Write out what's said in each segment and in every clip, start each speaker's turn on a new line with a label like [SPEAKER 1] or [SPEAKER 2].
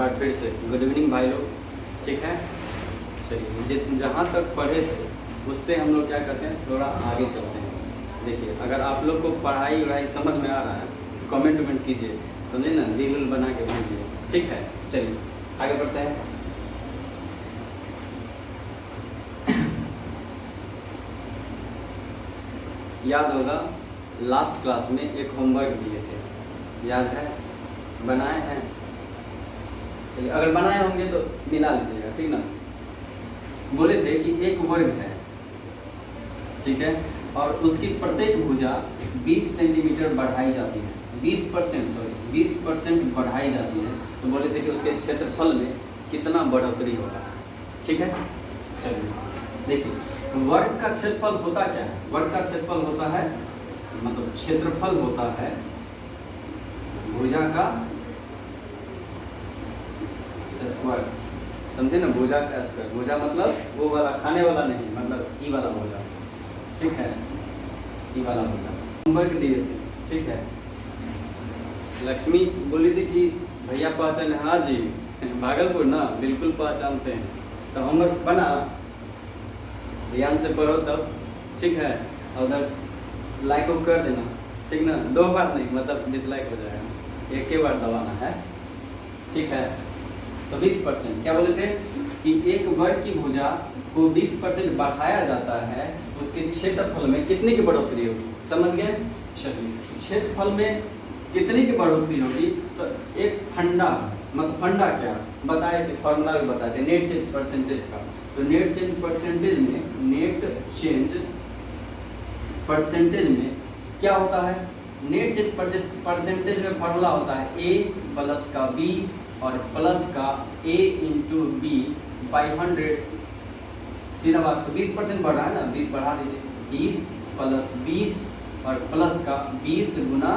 [SPEAKER 1] बार फिर से good evening भाई लोग, ठीक है। चलिए जहाँ तक पढ़े थे उससे हम लोग क्या करते हैं, थोड़ा आगे चलते हैं। देखिए अगर आप लोग को पढ़ाई वढ़ाई समझ में आ रहा है तो कमेंट वमेंट कीजिए, समझे ना, रील बना के भेजिए, ठीक है। चलिए आगे बढ़ते हैं। याद होगा लास्ट क्लास में एक होमवर्क दिए थे, याद है, बनाए हैं। चलिए अगर बनाए होंगे तो मिला लीजिएगा, ठीक ना। बोले थे कि एक वर्ग है, ठीक है, और उसकी प्रत्येक भुजा 20 सेंटीमीटर बढ़ाई जाती है, 20% बढ़ाई जाती है। तो बोले थे कि उसके क्षेत्रफल में कितना बढ़ोतरी होगा, ठीक है। चलिए देखिए वर्ग का क्षेत्रफल होता क्या है, वर्ग का क्षेत्रफल होता है, मतलब क्षेत्रफल होता है भुजा का स्क्वायर, समझे ना, भुजा का स्क्वायर। भुजा मतलब वो वाला खाने वाला नहीं, मतलब ई वाला भुजा, ठीक है, ई वाला भुजा। होमवर्क दिए थे, ठीक है। लक्ष्मी बोली थी कि भैया पहचान, हाँ जी भागलपुर ना, बिल्कुल पहचानते हैं। तो होमवर्क बना, ध्यान से पढ़ो तब, ठीक है। और उधर लाइक को कर देना, ठीक ना, 2 बार नहीं, मतलब डिसलाइक हो जाएगा, एक ही बार दबाना है, ठीक है। तो 20%, क्या बोले थे कि एक वर्ग की भुजा को 20% बढ़ाया जाता है, उसके क्षेत्रफल में कितने की बढ़ोतरी होगी, समझ गए। चलिए क्षेत्रफल में कितने की बढ़ोतरी होगी, तो एक फंडा, मतलब फंडा क्या बताए थे, फॉर्मूला भी बताए थे नेट चेंज परसेंटेज का। तो नेट चेंज परसेंटेज में, नेट चेंज परसेंटेज में क्या होता है, नेट चेंज परसेंटेज में फॉर्मूला होता है a प्लस का b और प्लस का a इंटू बी बाई 100, सीधा बात। तो 20% बढ़ रहा है ना, 20 बढ़ा दीजिए, 20 प्लस 20 और प्लस का 20 गुना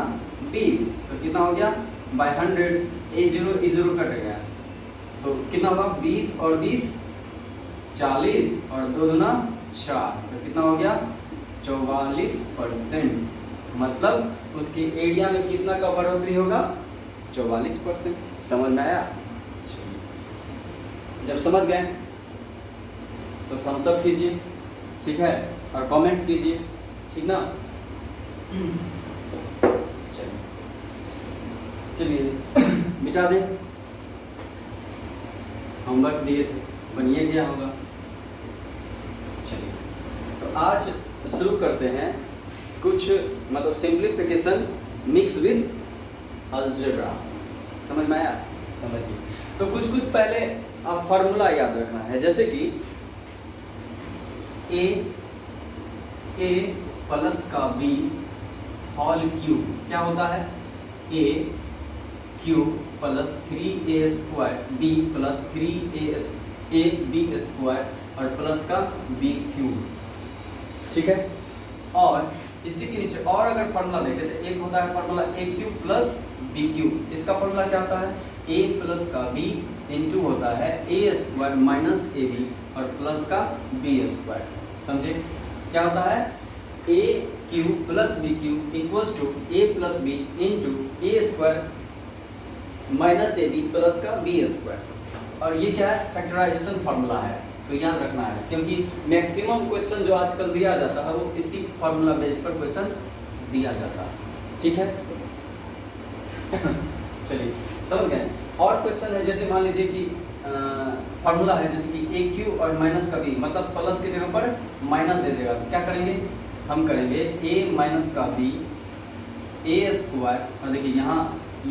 [SPEAKER 1] 20, तो कितना हो गया बाई 100, ए जीरो कट गया, तो कितना होगा 20 और 20 40 और 2 गुना 4, तो कितना हो गया 44%। मतलब उसकी एरिया में कितना का बढ़ोतरी होगा, 44%। समझ में आया। जब समझ गए तो थम्स अप कीजिए, ठीक है, और कमेंट कीजिए, ठीक ना। चलिए मिटा दें, होमवर्क दिए थे, बनिए गया होगा। चलिए तो आज शुरू करते हैं कुछ, मतलब सिंप्लीफिकेशन मिक्स विद अलजेब्रा, समझ में आया, समझिए। तो कुछ पहले आप फार्मूला याद रखना है, जैसे कि a प्लस का b होल क्यूब क्या होता है, a cube plus 3a square b plus 3ab square और प्लस का b क्यूब, ठीक है। और इसी के नीचे और अगर फार्मूला देखें तो एक होता है formula a cube plus b cube. इसका फार्मूला क्या होता है, a प्लस का b इंटू होता है a square minus a b और प्लस का b स्क्वायर। समझे क्या होता है, a cube plus b cube equals to a plus b into a square minus a b plus का b स्क्वायर। और ये क्या है, फैक्टराइजेशन फार्मूला है, तो याद रखना है, क्योंकि मैक्सिमम क्वेश्चन जो आजकल दिया जाता है वो इसी फार्मूला बेस पर क्वेश्चन दिया जाता है, ठीक है। चलिए समझ गए। और क्वेश्चन है, जैसे मान लीजिए कि फार्मूला है जैसे कि ए क्यू और माइनस का बी, मतलब प्लस की जगह पर माइनस दे देगा, तो क्या करेंगे, हम करेंगे ए माइनस का बी ए स्क्वायर, और देखिए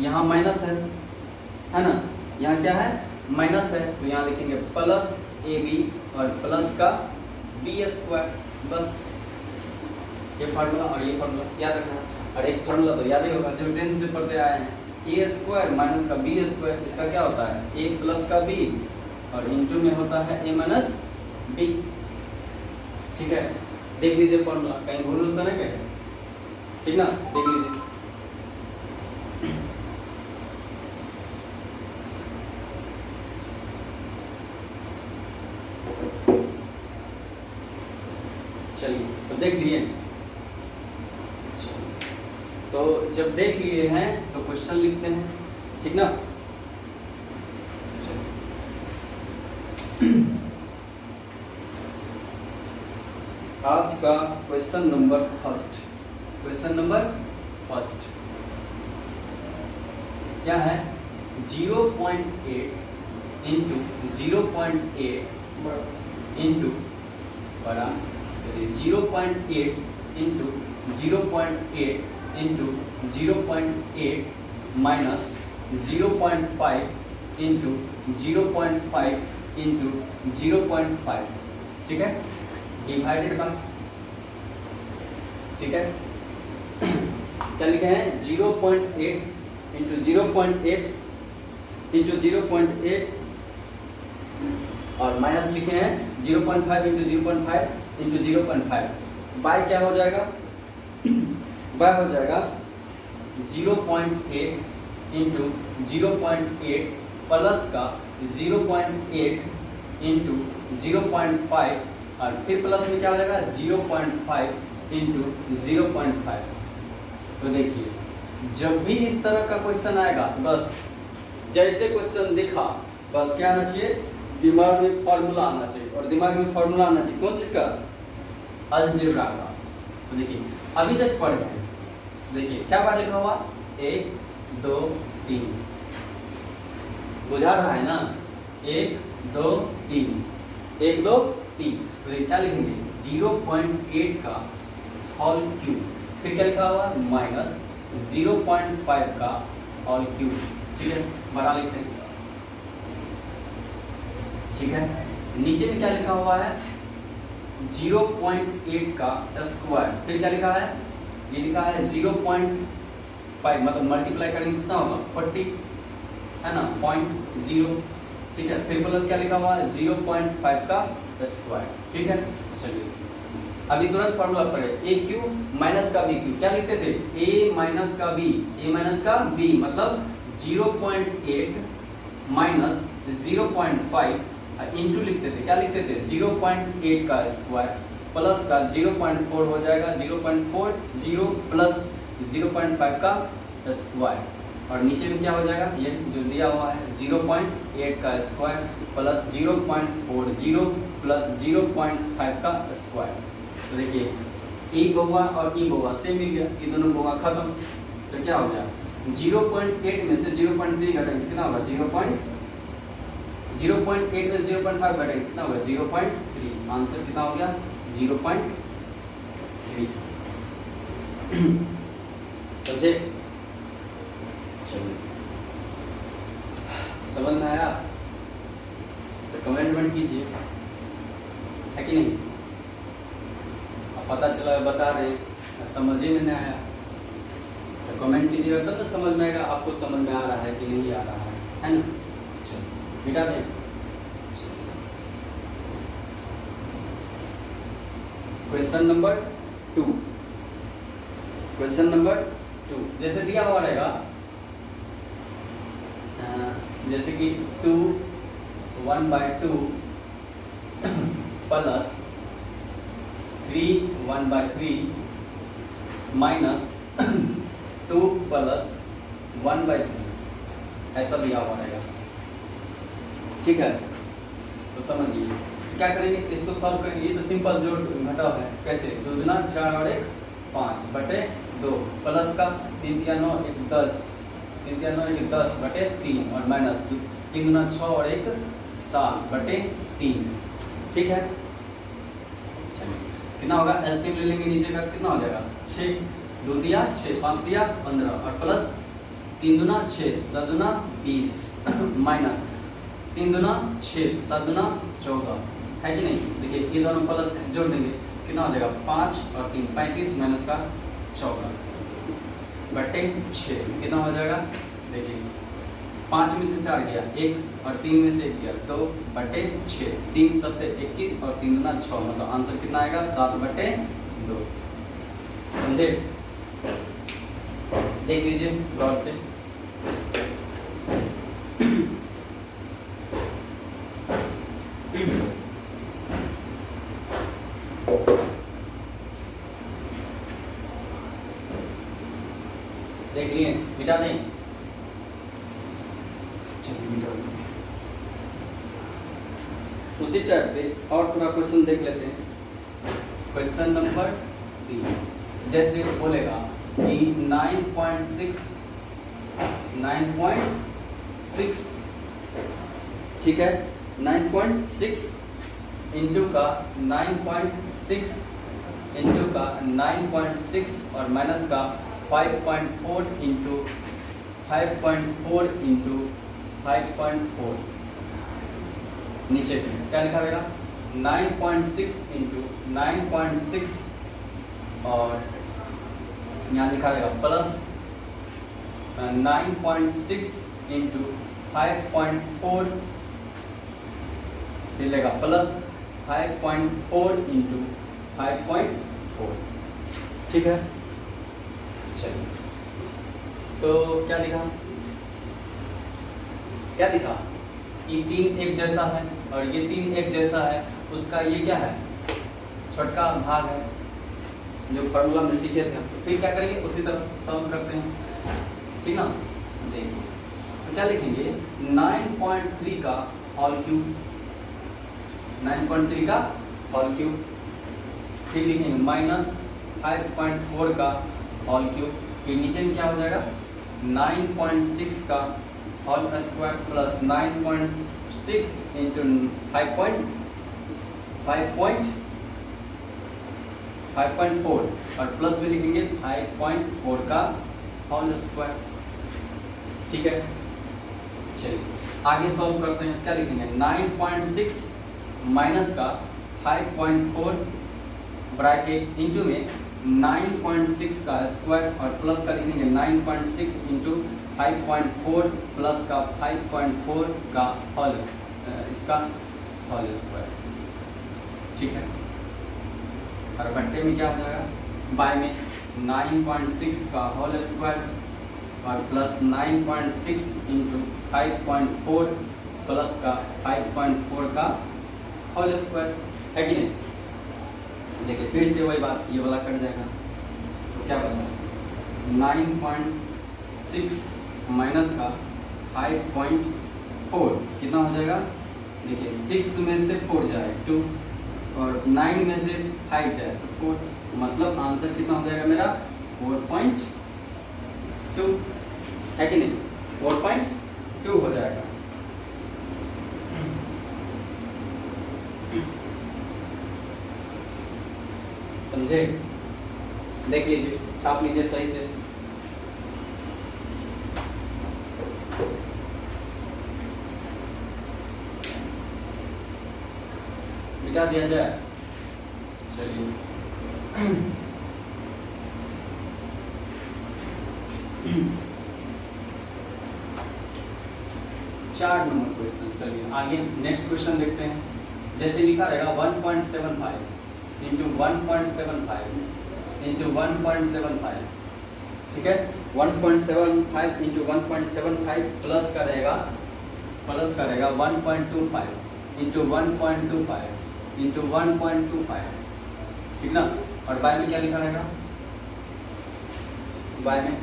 [SPEAKER 1] यहाँ माइनस है ना, यहाँ क्या है माइनस है, तो यहाँ लिखेंगे प्लस ए बी और प्लस का बी स्क्वायर, बस ये फार्मूला और ये फार्मूला याद रखना। और एक फार्मूला तो याद ही होगा जो 10 से पढ़ते आए हैं, ए स्क्वायर माइनस का बी स्क्वायर, इसका क्या होता है ए प्लस का बी और इंटू में होता है ए माइनस बी, ठीक है। देख लीजिए फार्मूला, कहीं भूल तो नहीं गए, ठीक ना, देख लीजिए। चलिए तो देख लिए, तो जब देख लिए हैं तो क्वेश्चन लिखते हैं, ठीक ना। आपका question number first. Question number first क्या है? 0.8 इंटू 0.8 इंटू बड़ा, चलिए 0.8 into 0.8 into 0.8 minus 0.5 into 0.5 into 0.5, ठीक है, डिवाइडेड बाय, ठीक है। क्या लिखे हैं? 0.8 इंटू 0.8 इंटू 0.8 और माइनस लिखे हैं 0.5 इंटू 0.5 इंटू 0.5। बाय क्या हो जाएगा? बाय हो जाएगा 0.8 इंटू 0.8 प्लस का 0.8 इंटू 0.5 और फिर प्लस में क्या हो जाएगा? 0.5 इंटू 0.5। तो देखिए जब भी इस तरह का क्वेश्चन आएगा, बस जैसे क्वेश्चन दिखा, बस क्या आना चाहिए? दिमाग में फॉर्मूला आना चाहिए। और दिमाग में फॉर्मूला आना चाहिए कौन चीज का? अलजेब्रा का। तो देखिए अभी जस्ट पढ़ रहे हैं, देखिए क्या बार लिखा हुआ? 1 2 3, बुझा रहा है ना? 1 2 3, 1 2 3। तो क्या लिखेंगे? 0.8 का होल क्यूब, फिर क्या लिखा हुआ? माइनस 0.5 का होल क्यूब, ठीक है, बड़ा लिखते हैं, ठीक है। नीचे में क्या लिखा हुआ है? 0.8 का स्क्वायर, फिर क्या लिखा है? ये लिखा है 0.5, मतलब मल्टीप्लाई करेंगे कितना होगा? 40, है ना, 0.0, ठीक है। फिर प्लस क्या लिखा हुआ है? 0.5 का स्क्वायर, ठीक है। चलिए अभी तुरंत फॉर्मूला पढ़े। ए क्यू माइनस का बी क्यू, क्या लिखते थे? ए माइनस का बी, ए माइनस का बी मतलब 0.8 माइनस 0.5 इंटू लिखते थे, क्या लिखते थे? 0.8 का स्क्वायर प्लस का 0.4 हो जाएगा, 0.40 प्लस 0.5 का स्क्वायर, और नीचे में क्या हो जाएगा? ये जो दिया हुआ है 0.8 का स्क्वायर प्लस 0.40 प्लस 0.5 का स्क्वायर। तो देखिए ई बउआ और ई बउआ सेम मिल गया, ये दोनों बउआ खत्म। तो क्या हो गया? 0.8 में से 0.3 घटाएंगे कितना होगा? 0.8 में से 0.5 घटाएंगे कितना होगा? 0.3। आंसर कितना हो गया? 0.3। समझे? चलिए समझ में आया तो कमेंट कीजिए, है कि नहीं? अब पता चला बता रहे समझ में नहीं आया तो कमेंट कीजिएगा, तब तो समझ में आएगा आपको समझ में आ रहा है कि नहीं आ रहा है ना? चलो मिटा दें। क्वेश्चन नंबर 2, क्वेश्चन नंबर 2 जैसे दिया हुआ रहेगा, जैसे कि 2 1/2 प्लस 3 1/3 माइनस 2 प्लस 1/3 ऐसा दिया हुआ रहेगा, ठीक है। तो समझिए क्या करेंगे, इसको सॉल्व करेंगे। ये तो सिंपल जोड़ घटाव है। कैसे? 2 दूना 4 और 1 5 बटे 2 प्लस का 3 3 9 1 10, 3 3 9 1 10 बटे 3 और माइनस 3 दूना 6 और 1 7 बटे 3, ठीक है। चलिए कितना होगा? एलसीएम ले लेंगे नीचे का, कितना हो जाएगा? 6 2 दिया 6 5 दिया 15 और प्लस 3 दूना 6 10 दूना 20 माइनस 3 दूना 6 7 दूना 14, है कि नहीं? देखिए ये दोनों प्लस है, जोड़ देंगे कितना हो जाएगा? 5 और 3 35 माइनस का 14 बटे 6 कितना हो जाएगा? देखिए 5 में से 4 गया 1 और 3 में से 1 गया 2 बटे 6, 3 7 21 और 3 दूना 6, मतलब आंसर कितना आएगा? 7 बटे 2। समझे? देख लीजिए गौर से। देख लिए? मिटा दें? चलिए मिटा देते हैं। उसी टाइप पे और थोड़ा क्वेश्चन देख लेते हैं। क्वेश्चन नंबर 3, जैसे बोलेगा कि 9.6 ठीक है, 9.6 इंटू का 9.6 इंटू का 9.6 और माइनस का 5.4 इंटू 5.4 इंटू 5.4 नीचे क्या लिखा रहेगा 9.6 इंटू 9.6 और यहाँ लिखा रहेगा प्लस 9.6 इंटू 5.4 फिर लेगा प्लस 5.4 इंटू 5.4 ठीक है। चलिए तो क्या दिखा ये 3 एक जैसा है और ये 3 एक जैसा है, उसका ये क्या है छोटा भाग है जो फॉर्मूला में सीखे थे। तो फिर क्या करेंगे उसी तरह सॉल्व करते हैं ठीक ना। देखिए तो क्या लिखेंगे 9.3 का होल क्यूब, 9.3 का होल क्यूब, फिर लिखेंगे माइनस 5.4 का होल क्यूब, फिर नीचे में क्या हो जाएगा 9.6 का होल स्क्वायर प्लस 9.6 इंटू 5.4 और प्लस में लिखेंगे 5.4 का होल स्क्वायर ठीक है। चलिए आगे सॉल्व करते हैं, क्या लिखेंगे 9.6 माइनस का 5.4 ब्रैकेट इंटू में 9.6 का स्क्वायर और प्लस का लिखेंगे 9.6 इंटू 5.4 प्लस का 5.4 का होल इसका होल स्क्वायर ठीक है। और बट्टे में क्या हो जाएगा बाय में 9.6 का होल स्क्वायर और प्लस 9.6 इंटू 5.4 प्लस का 5.4 का होल स्क्वायर है कि नहीं। देखिए फिर से वही बात, ये वाला कट जाएगा तो क्या बचा 9.6 माइनस का 5.4 कितना हो जाएगा। देखिए 6 में से 4 जाए 2 और 9 में से 5 जाए तो 4, मतलब आंसर कितना हो जाएगा मेरा 4.2 है कि नहीं, 4.2 हो जाएगा। समझे, देख लीजिए छाप लीजिए सही से। मिटा दिया जाए, चलिए 4 नंबर क्वेश्चन। चलिए आगे नेक्स्ट क्वेश्चन देखते हैं। जैसे लिखा रहेगा 1.75 इंटू 1.75 इंटू 1.75 ठीक है। 1.75 इंटू 1.75 प्लस का रहेगा 1.25 इंटू 1.25 इंटू 1.25 ठीक ना। और बाय में क्या लिखा रहेगा, बाय में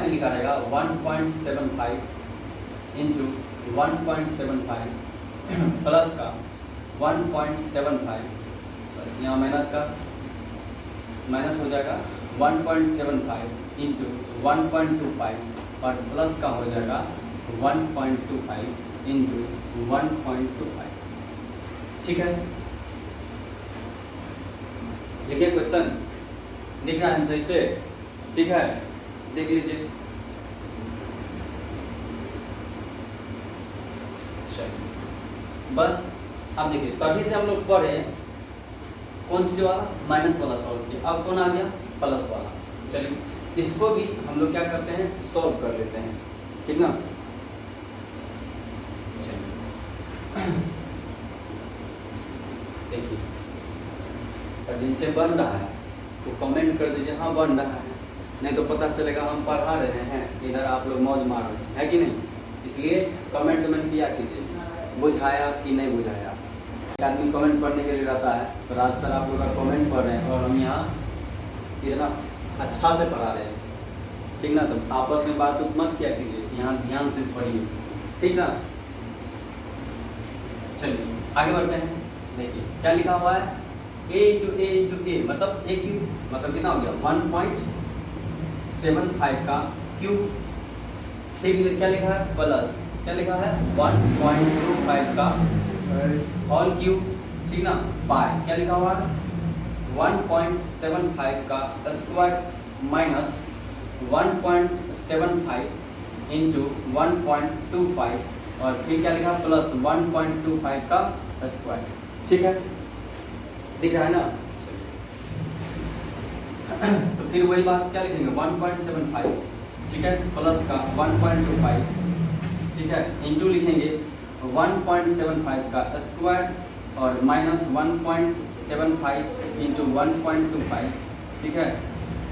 [SPEAKER 1] लिखा रहेगा 1.75 इंटू 1.75 प्लस का 1.75 यहाँ माइनस का माइनस हो जाएगा 1.75 इंटू 1.25 और प्लस का हो जाएगा 1.25 इंटू 1.25 ठीक है। लिखिए क्वेश्चन, दिख रहा है सही से, ठीक है देख लीजिए। बस अब देखिए तभी से हम लोग पढ़े कौन चीज वाला माइनस वाला सॉल्व किया, अब कौन आ गया प्लस वाला। चलिए इसको भी हम लोग क्या करते हैं सॉल्व कर लेते हैं ठीक ना। देखिए और जिनसे बन रहा है तो कमेंट कर दीजिए हाँ बन रहा है, नहीं तो पता चलेगा हम पढ़ा रहे हैं इधर आप लोग मौज मार रहे हैं, है कि नहीं। इसलिए कमेंट किया कीजिए बुझाया कि नहीं बुझाया। आदमी कमेंट पढ़ने के लिए रहता है तो राज सर आप लोग का कमेंट पढ़ रहे हैं और हम यहाँ इतना अच्छा से पढ़ा रहे हैं ठीक ना। तो आपस में बात मत किया कीजिए, यहाँ ध्यान से पढ़िए ठीक ना। चलिए आगे बढ़ते हैं। देखिए क्या लिखा हुआ है a इंटू a मतलब a क्यूब, मतलब कितना हो गया 1.75 का क्यूब। फिर क्या लिखा है प्लस, क्या लिखा है 1.25 का होल क्यूब, ठीक ना, पाई क्या लिखा हुआ है 1.75 का स्क्वायर माइनस 1.75 इंटू 1.25 और फिर क्या लिखा प्लस 1.25 का स्क्वायर, ठीक है, दिख रहा है ना। तो फिर वही बात क्या लिखेंगे 1.75, ठीक है, प्लस का 1.25, ठीक है, इंटू लिखेंगे 1.75 का स्क्वायर और माइनस 1.75 इंटू 1.25, ठीक है,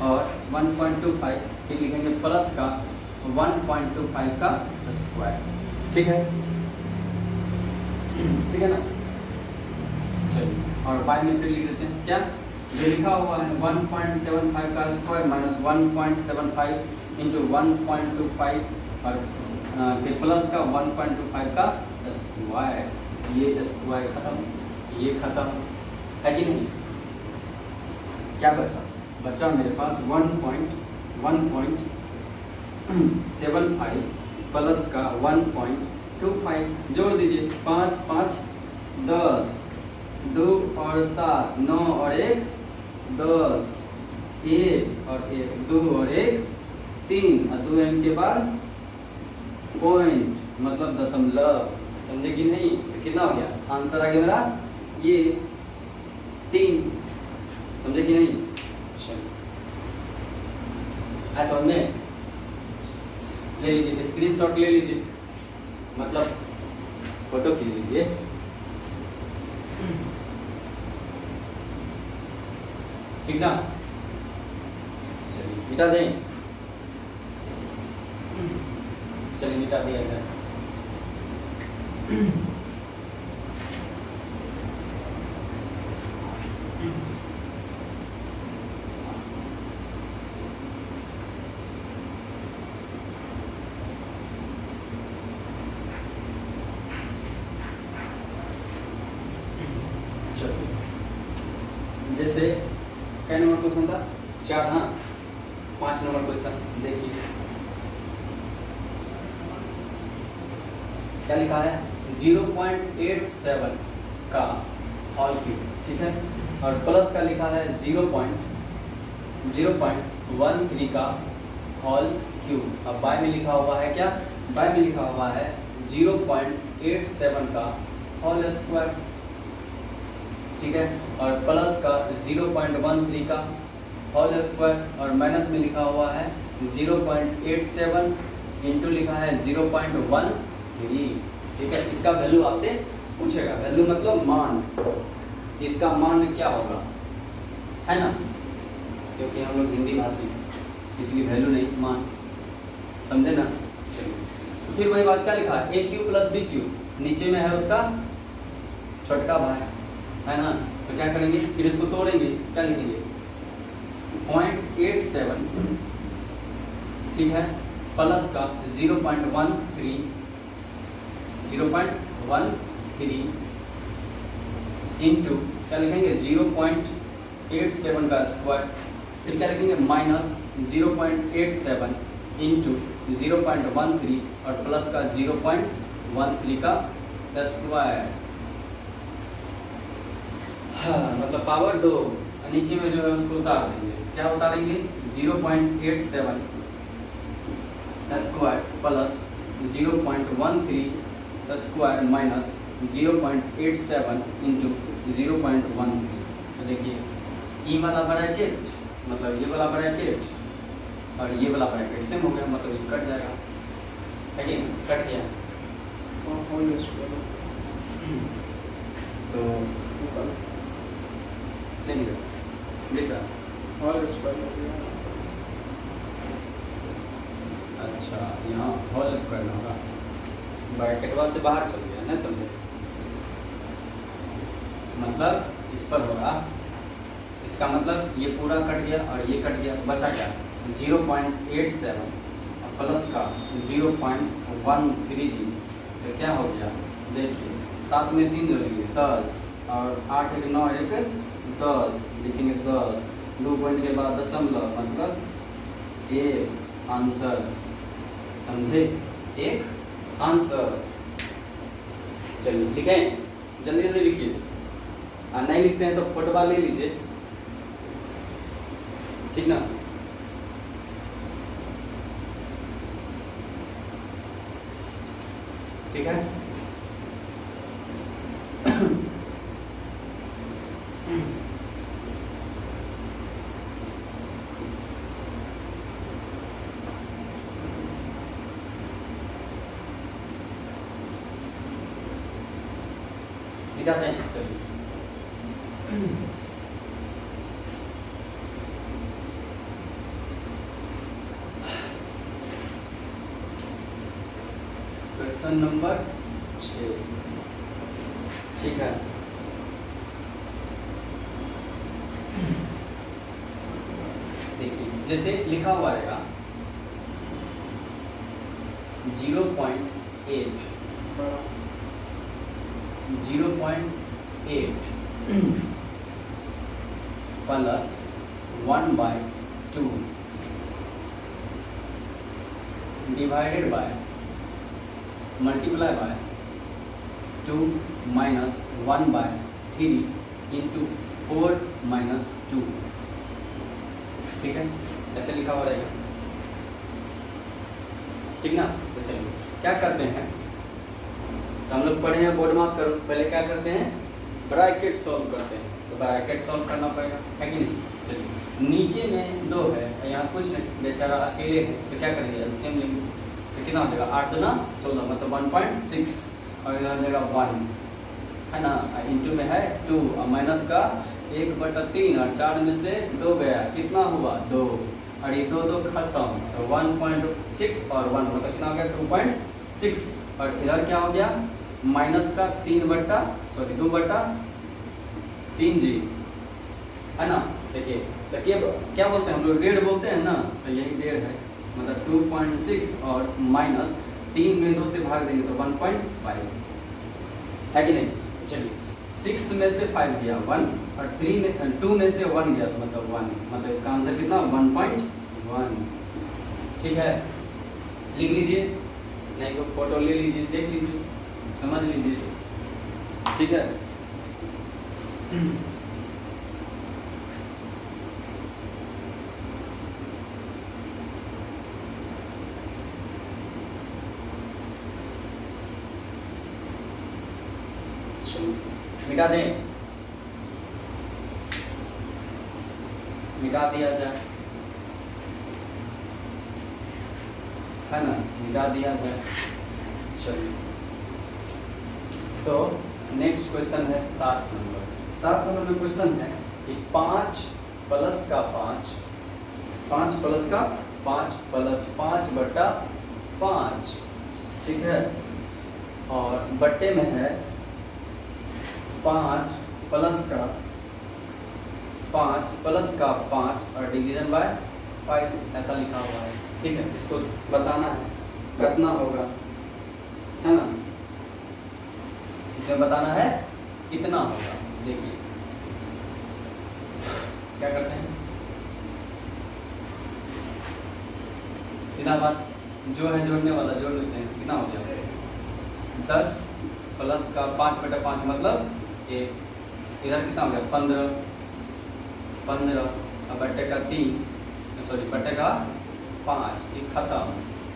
[SPEAKER 1] और 1.25 फिर लिखेंगे प्लस का 1.25 का स्क्वायर, ठीक है, ठीक है ना। चलिए और बाय में फिर लिख देते हैं क्या जो लिखा हुआ है 1.75 का स्क्वायर माइनस 1.75 इंटू 1.25 और फिर प्लस का 1.25 का स्क्वायर, ये स्क्वायर खत्म, ये खत्म है कि नहीं। क्या बचा मेरे पास 1.75 प्लस का 1.25 जोड़ दीजिए 5 5 10 2 और 7 9 और 1 10 1 और 1 2 और 1 3 और 2 एम के बाद पॉइंट मतलब दशमलव, समझे कि नहीं। कितना हो गया आंसर आ गया मेरा ये 3, समझे कि नहीं। ऐसा समझ में ले लीजिए, स्क्रीनशॉट ले लीजिए, मतलब फोटो खींच लीजिए। ठीक ना, चलिए मिटा दें, चलिए मिटा दिया जाए। जैसे क्या नंबर क्वेश्चन था 4, हाँ 5 नंबर क्वेश्चन देखिए क्या लिखा है 0.87 का होल क्यूब, ठीक है, और प्लस का लिखा है 0.13 का होल क्यूब। अब बाय में लिखा हुआ है क्या, बाय में लिखा हुआ है 0.87 का होल स्क्वायर, ठीक है, और प्लस का 0.13 का होल स्क्वायर और माइनस में लिखा हुआ है 0.87 इंटू लिखा है 0.13, ठीक है। इसका वैल्यू आपसे पूछेगा, वैल्यू मतलब मान, इसका मान क्या होगा, है ना, क्योंकि हम लोग हिंदी भाषी इसलिए वैल्यू नहीं मान, समझे ना। चलिए तो फिर वही बात क्या लिखा है ए क्यू प्लस बी क्यू, नीचे में है उसका छोटका भाई, है ना, तो क्या करेंगे फिर इसको तोड़ेंगे, क्या लिखेंगे 0.87, ठीक है, प्लस का 0.13 इंटू क्या लिखेंगे 0.87 का स्क्वायर, फिर क्या लिखेंगे माइनस 0.87 इंटू 0.13 और प्लस का 0.13 का स्क्वायर, हाँ मतलब पावर 2, नीचे में जो है उसको उतार देंगे, क्या उतारेंगे 0.87 square plus 0.13 square minus 0.87 into 0.13। तो देखिए ई वाला ब्रैकेट मतलब ये वाला ब्रैकेट और ये वाला ब्रैकेट सेम हो गया, मतलब ये कट जाएगा, है कि कट गया। तो दिख रहा अच्छा, यहाँ होल स्क्वायर में होगा, ब्रैकेटवा से बाहर चल गया, नहीं समझे, मतलब इस पर होगा, इसका मतलब ये पूरा कट गया और ये कट गया, बचा क्या 0.87 और प्लस का 0.13, तो क्या हो गया देखिए 7 में 3 जोड़ेंगे 10 और 8 1 9 1 10 लिखेंगे 10, 2 पॉइंट के बाद दशमलव मतलब एक आंसर, समझे, एक आंसर। चलिए लिखें, जल्दी जल्दी लिखिए, और नहीं लिखते हैं तो फोटोबॉल ले लीजिए, ठीक ना। ठीक है, मिटाते हैं। चलिए क्वेश्चन नंबर 6, ठीक है। देखिए जैसे लिखा हुआ रहेगा 0.8 plus 1/2 divided by multiply by 2 minus 1/3 into 4 minus 2, ठीक है, ऐसे लिखा हुआ रहेगा, ठीक ना। तो चलिए क्या करते हैं, तो हम लोग पढ़े हैं बोर्ड मास करो, पहले क्या करते हैं, ब्रैकेट सॉल्व करते हैं, तो ब्रैकेट सॉल्व करना पड़ेगा, है कि नहीं। चलिए नीचे में 2 है, यहाँ कुछ नहीं, बेचारा अकेले है, तो क्या करेंगे, एलसीएम लेंगे, तो कितना हो जाएगा, 8 दूना 16 मतलब 1.6, और इधर हो जाएगा 1, है ना, इंटू में है 2, और माइनस का 1/3, और 4 में से 2 गया, कितना हुआ 2, और ये 2 खत्म, तो 1.6 और 1 मतलब कितना हो गया 2.6, और इधर क्या हो गया माइनस का 2/3 जी, है ना। देखिए तो क्या बोलते हैं हम लोग, डेढ़ बोलते हैं ना, तो यही डेढ़ है, मतलब 2.6 और माइनस 3 में 2 से भाग देंगे तो 1.5, है कि नहीं। चलिए 6 में से 5 गया 1, और 2 में से 1 गया तो मतलब 1, मतलब इसका आंसर कितना 1.1, ठीक है। लिख लीजिए, नहीं तो फोटो ले लीजिए, देख लीजिए, समझ लीजिए, ठीक है। मिटा दें, मिटा दिया जाए, है ना, मिटा दिया जाए। चलिए तो नेक्स्ट क्वेश्चन है 7 नंबर। 7 नंबर में क्वेश्चन है कि 5 प्लस का 5 प्लस 5/5, ठीक है, और बट्टे में है 5 प्लस का 5 और डिवीजन बाय 5, ऐसा लिखा हुआ है, ठीक है। इसको बताना है, कितना होगा, है ना, इसमें बताना है कितना होगा। देखिए क्या करते हैं, सीधा बात, जो है जोड़ने वाला जोड़ लेते हैं, कितना हो गया 10 प्लस का 5/5 मतलब 1, इधर कितना हो गया 15 और बट्टे का 3, सॉरी बट्टे का 5, ये खत्म,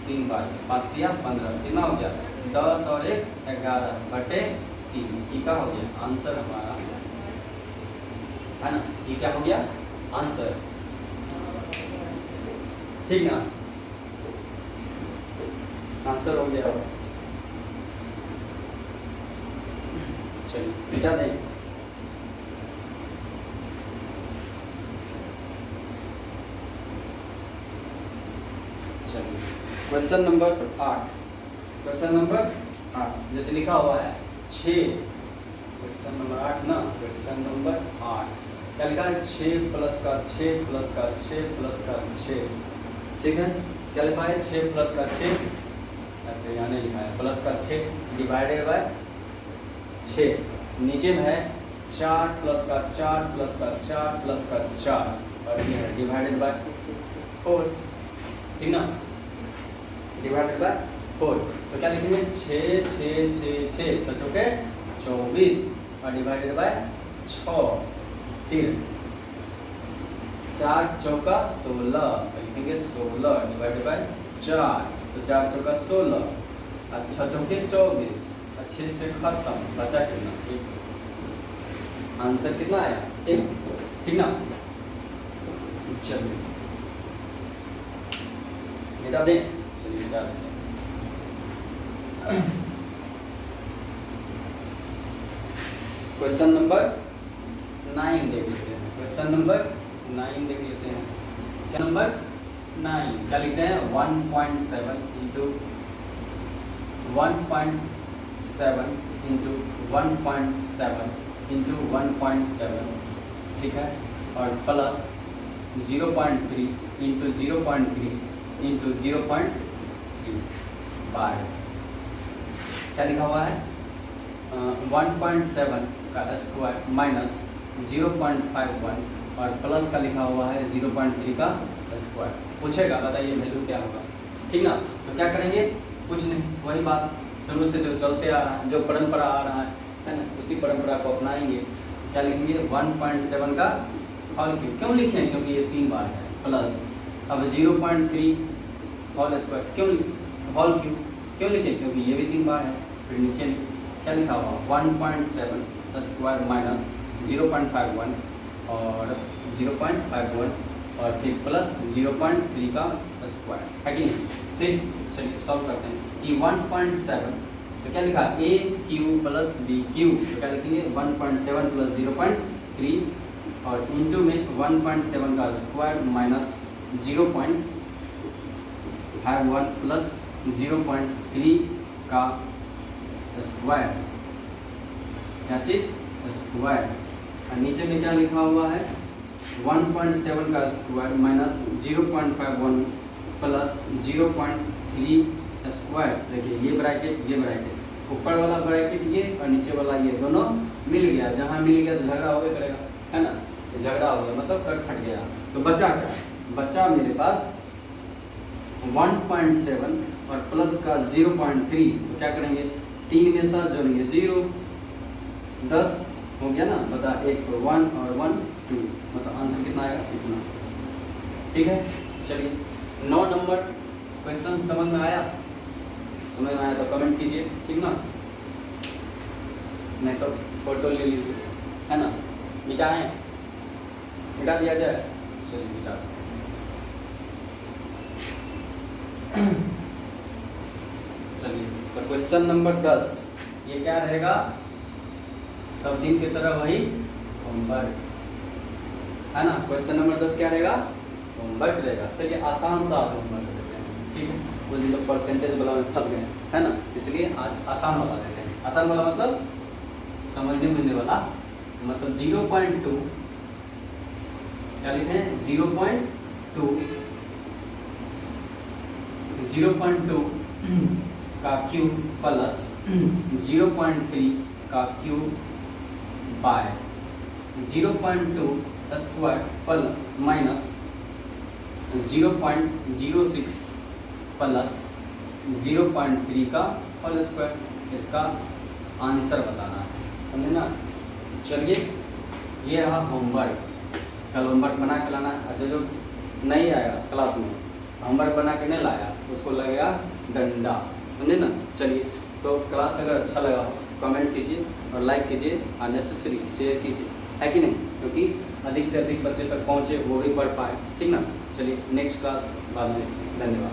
[SPEAKER 1] 3 बार 5 दिया 15, कितना हो गया 10 और 1 11/3, ये क्या हो गया आंसर हमारा, है ना, ये क्या हो गया आंसर, ठीक ना, आंसर हो गया। चलिए मिटा दें, क्वेश्चन नंबर 8, क्वेश्चन नंबर 8 जैसे लिखा हुआ है 6, क्वेश्चन नंबर 8 ना, क्वेश्चन नंबर 8 क्या लिखा है 6 प्लस का 6 प्लस का 6 प्लस का 6, ठीक है, क्या लिखा है 6 प्लस का 6, अच्छा यहाँ नहीं लिखा है, प्लस का 6 डिवाइडेड बाय 6, नीचे में है 4 प्लस का 4 प्लस का 4 प्लस का 4 और ये है डिवाइडेड बाय 4, ठीक ना, डिवाइडेड बाय 4। तो क्या लिखेंगे 6 6 6 6 6 चौके 24 और डिवाइडेड बाय 6, फिर 4 चौका 16 तो लिखेंगे 16 डिवाइडेड बाय 4, तो 4 चौका 16 और 6 चौके 24 और 6 6 खत्म, बचा कितना 1, आंसर कितना आया 1, ठीक ना। चलिए मिटा दें, चलिए मिटा दें। क्वेश्चन नंबर 9 देख लेते हैं, क्वेश्चन नंबर 9 देख लेते हैं। क्या नंबर 9 क्या लिखते हैं 1.7 इंटू 1.7 इंटू 1.7 इंटू 1.7, ठीक है, और प्लस 0.3 इंटू 0.3 इंटू 0.3 बाय क्या लिखा हुआ है 1.7 का स्क्वायर माइनस 0.51 और प्लस का लिखा हुआ है 0.3 का स्क्वायर। पूछेगा बताइए वैल्यू क्या होगा, ठीक ना। तो क्या करेंगे, कुछ नहीं, वही बात शुरू से जो चलते आ रहा है, जो परंपरा आ रहा है ना, उसी परंपरा को अपनाएंगे। क्या लिखेंगे 1.7 का होल क्यूब, क्यों लिखें क्योंकि ये 3 बार है, प्लस अब 0.3 होल स्क्वायर क्यों होल क्यूब क्यों लिखें क्योंकि ये भी 3 बार है। फिर नीचे क्या लिखा हुआ 1.7 स्क्वायर माइनस 0.51 और 0.51 और फिर प्लस 0.3 का स्क्वायर है कि नहीं। फिर चलिए सॉल्व करते हैं। ये 1.7 तो क्या लिखा ए क्यू प्लस बी क्यू, तो क्या लिखेंगे 1.7 प्लस 0.3 और इंटू में 1.7 का स्क्वायर माइनस 0.51 प्लस 0.3 का स्क्वायर, क्या चीज़ स्क्वायर, और नीचे में क्या लिखा हुआ है 1.7 का स्क्वायर माइनस 0.51 प्लस 0.3 स्क्वायर। देखिए ये ब्रैकेट ऊपर वाला ब्रैकेट ये और नीचे वाला ये दोनों मिल गया, जहाँ मिल गया तो झगड़ा होगा करेगा, है ना, झगड़ा हो गया मतलब कट फट गया। तो बचा क्या, बचा मेरे पास 1.7 और प्लस का 0.3, तो क्या करेंगे 3 में साथ जोड़ेंगे 0, 10 हो गया ना, बता 1 तो 1 और 1 2, मतलब आंसर कितना आएगा इतना, ठीक है। चलिए 9 नंबर क्वेश्चन समझ में आया, समझ में आया तो कमेंट कीजिए, ठीक ना, नहीं तो फोटो ले लीजिए, है ना। मिटाएं, मिटा दिया जाए, चलिए मिटा। चलिए तो क्वेश्चन नंबर 10 ये क्या रहेगा, सब दिन की तरह वही होमवर्क, है ना। क्वेश्चन नंबर 10 क्या रहेगा, होमवर्क रहेगा। चलिए आसान सा होमवर्क देते हैं, ठीक है। उस दिन तो परसेंटेज वाला में फंस गए, है ना, इसलिए आज आसान वाला देते हैं। आसान वाला मतलब समझने मिलने वाला, मतलब 0.2 क्या लिखे हैं 0.2 का क्यूब प्लस 0.3 का cube by 0.2 square plus minus 0.06 plus 0.3 का होल स्क्वायर, इसका आंसर बताना है, समझे ना। चलिए ये रहा होमवर्क, कल होमवर्क बना के लाना। अच्छा जो नहीं आएगा क्लास में, होमवर्क बना के नहीं लाया, उसको लगेगा डंडा, समझे ना। चलिए तो क्लास अगर अच्छा लगा हो कमेंट कीजिए और लाइक कीजिए और नेसेसरी शेयर कीजिए, है कि नहीं, क्योंकि अधिक से अधिक बच्चे तक पहुँचे, वो भी पढ़ पाए, ठीक ना। चलिए नेक्स्ट क्लास बाद में, धन्यवाद।